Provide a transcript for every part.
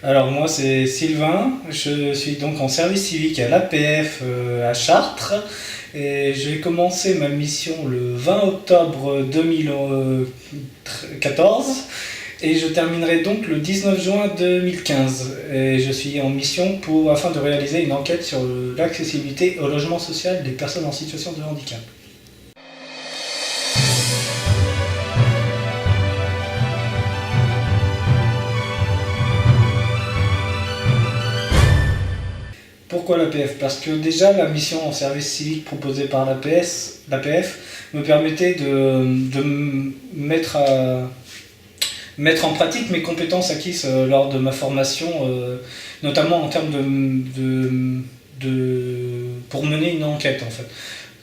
Alors moi c'est Sylvain, je suis donc en service civique à l'APF à Chartres et j'ai commencé ma mission le 20 octobre 2014 et je terminerai donc le 19 juin 2015. Et je suis en mission afin de réaliser une enquête sur l'accessibilité au logement social des personnes en situation de handicap. Pourquoi l'APF? Parce que déjà la mission en service civique proposée par l'APF me permettait de mettre en pratique mes compétences acquises lors de ma formation, notamment en termes pour mener une enquête en fait.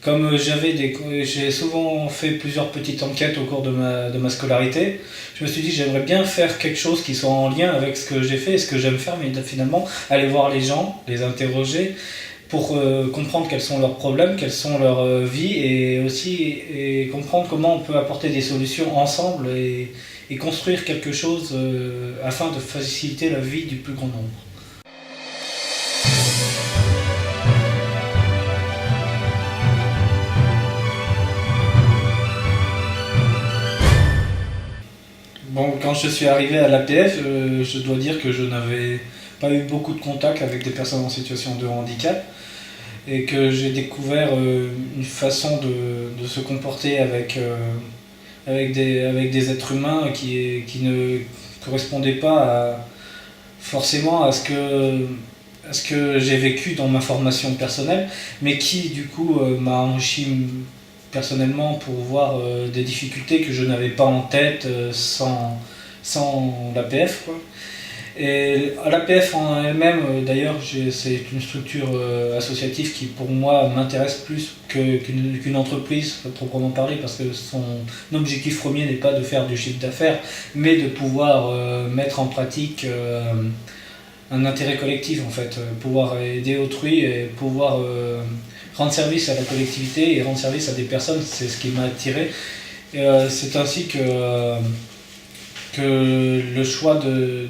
Comme j'ai souvent fait plusieurs petites enquêtes au cours de ma scolarité, je me suis dit j'aimerais bien faire quelque chose qui soit en lien avec ce que j'ai fait et ce que j'aime faire, mais finalement aller voir les gens, les interroger pour comprendre quels sont leurs problèmes, quelles sont leurs vies et aussi comprendre comment on peut apporter des solutions ensemble et construire quelque chose afin de faciliter la vie du plus grand nombre. Bon, quand je suis arrivé à l'APF, je dois dire que je n'avais pas eu beaucoup de contact avec des personnes en situation de handicap et que j'ai découvert une façon de se comporter avec des êtres humains qui ne correspondaient pas forcément à ce que j'ai vécu dans ma formation personnelle, mais qui du coup m'a enrichi personnellement pour voir des difficultés que je n'avais pas en tête sans l'APF, quoi. Et à l'APF en elle-même, d'ailleurs, c'est une structure associative qui pour moi m'intéresse plus qu'une entreprise, proprement parler, parce que son objectif premier n'est pas de faire du chiffre d'affaires, mais de pouvoir mettre en pratique un intérêt collectif, en fait, pouvoir aider autrui et pouvoir rendre service à la collectivité et rendre service à des personnes, c'est ce qui m'a attiré. C'est ainsi que le choix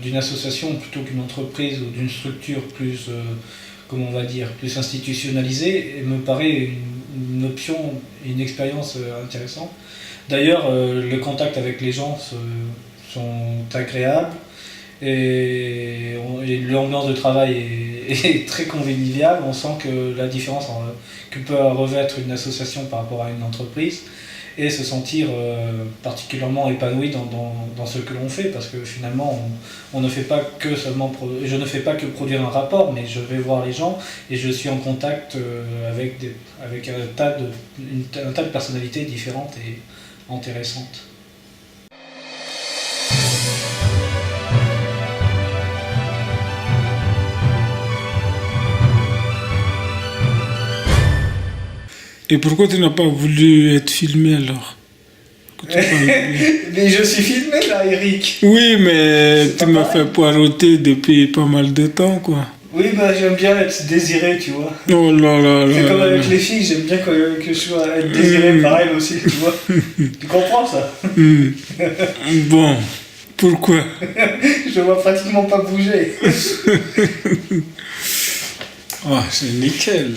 d'une association plutôt qu'une entreprise ou d'une structure plus, comment on va dire, plus institutionnalisée me paraît une option, une expérience intéressante. D'ailleurs, le contact avec les gens sont agréables et l'ambiance de travail est très conviviale. On sent que la différence que peut revêtre une association par rapport à une entreprise et se sentir particulièrement épanoui dans ce que l'on fait, parce que finalement on ne fait pas que je ne fais pas que produire un rapport, mais je vais voir les gens et je suis en contact avec un tas de personnalités différentes et intéressantes. Et pourquoi tu n'as pas voulu être filmé alors? Mais je suis filmé là, Eric. Oui, mais tu m'as fait poireauter depuis pas mal de temps, quoi. Oui, bah j'aime bien être désiré, tu vois. Oh là là là. C'est comme avec les filles, j'aime bien que je sois être désiré par elles aussi, tu vois. Tu comprends ça? Bon, pourquoi? Je vois pratiquement pas bouger. Oh, c'est nickel.